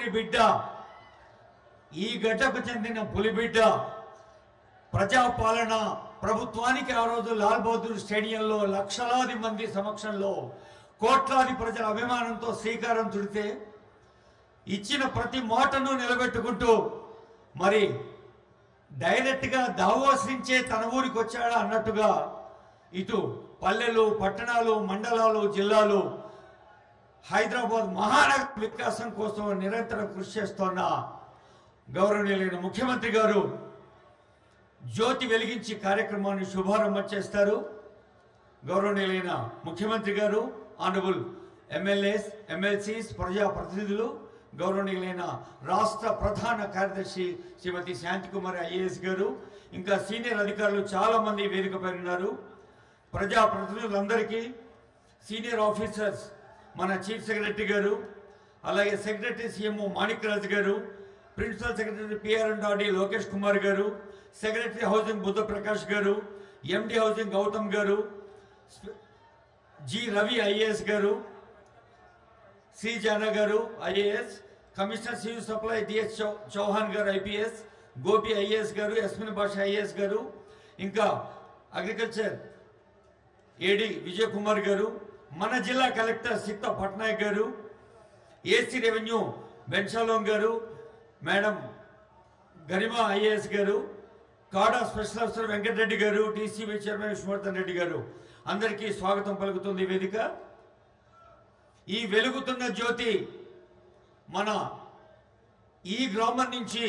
పులి బిడ్డ, ఈ గడ్డకు చెందిన పులి బిడ్డ ప్రజాపాలన ప్రభుత్వానికి ఆ రోజు లాల్ బహదూర్ స్టేడియంలో లక్షలాది మంది సమక్షంలో కోట్లాది ప్రజల అభిమానంతో శ్రీకారం చుడితే ఇచ్చిన ప్రతి మాటను నిలబెట్టుకుంటూ మరి డైరెక్ట్గా దావోస్ నుంచే తన ఊరికి వచ్చాడా అన్నట్టుగా ఇటు పల్లెలు, పట్టణాలు, మండలాలు, జిల్లాలు, హైదరాబాద్ మహానగర వికాసం కోసం నిరంతరం కృషి చేస్తున్న గౌరవనీయులైన ముఖ్యమంత్రి గారు జ్యోతి వెలిగించి కార్యక్రమాన్ని శుభారంభం చేస్తారు. గౌరవనీయులైన ముఖ్యమంత్రి గారు, ఆనరబుల్ ఎమ్మెల్యేస్, ఎమ్మెల్సీస్, ప్రజాప్రతినిధులు, గౌరవనీయులైన రాష్ట్ర ప్రధాన కార్యదర్శి శ్రీమతి శాంతికుమారి ఐఏఎస్ గారు, ఇంకా సీనియర్ అధికారులు చాలా మంది వేదికపై ఉన్నారు. ప్రజాప్రతినిధులందరికీ, సీనియర్ ఆఫీసర్స్, మన చీఫ్ సెక్రటరీ గారు, అలాగే సెక్రటరీ సీఎంఓ మాణిక్రాజ్ గారు, principal secretary PR&RD Lokesh Kumar గారు, సెక్రటరీ హౌసింగ్ బుద్ధ ప్రకాష్ గారు, ఎండి హౌసింగ్ గౌతమ్ గారు, జి రవి ఐఏఎస్ గారు, సి జానా గారు IAS, commissioner civil supply DS Chauhan గారు ఐపీఎస్, గోపి ఐఏఎస్ గారు, యస్మిన్ బాషా ఐఏఎస్ గారు, ఇంకా అగ్రికల్చర్ ఏడి విజయ్ కుమార్ గారు, మన జిల్లా కలెక్టర్ సిక్తా పట్నాయక్ గారు, ఏసీ రెవెన్యూ బెన్షాలోన్ గారు, మేడం గరిమా ఐఏఎస్ గారు, కాడా స్పెషల్ ఆఫీసర్ వెంకటరెడ్డి గారు, టీసీబీ చైర్మన్ విష్ణువర్ధన్ రెడ్డి గారు, అందరికీ స్వాగతం పలుకుతుంది వేదిక. ఈ వెలుగుతున్న జ్యోతి మన ఈ గ్రామం నుంచి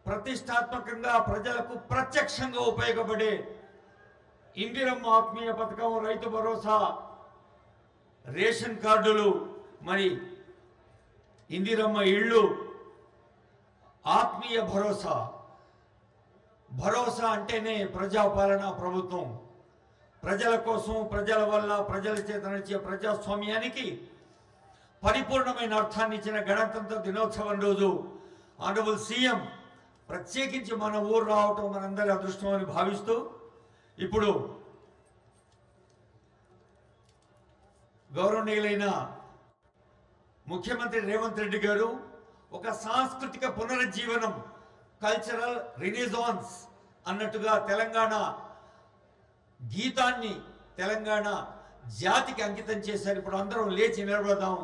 ప్రతిష్టాత్మకంగా ప్రజలకు ప్రత్యక్షంగా ఉపయోగపడే ఇందిరమ్మ ఆత్మీయ పథకం, రైతు భరోసా, రేషన్ కార్డులు, మరి ఇందిరమ్మ ఇళ్ళు, ఆత్మీయ భరోసా. భరోసా అంటేనే ప్రజాపాలన ప్రభుత్వం. ప్రజల కోసం, ప్రజల వల్ల, ప్రజల చేత నడిచే ప్రజాస్వామ్యానికి పరిపూర్ణమైన అర్థాన్ని ఇచ్చిన గణతంత్ర దినోత్సవం రోజు ఆనరబుల్ సీఎం ప్రత్యేకించి మన ఊరు రావటం మనందరి అదృష్టం అని భావిస్తూ, ఇప్పుడు గౌరవనీయులైన ముఖ్యమంత్రి రేవంత్ రెడ్డి గారు ఒక సాంస్కృతిక పునరుజ్జీవనం, కల్చరల్ రినిజాన్స్ అన్నట్టుగా తెలంగాణ గీతాన్ని తెలంగాణ జాతికి అంకితం చేశారు. ఇప్పుడు అందరం లేచి నిలబడదాం.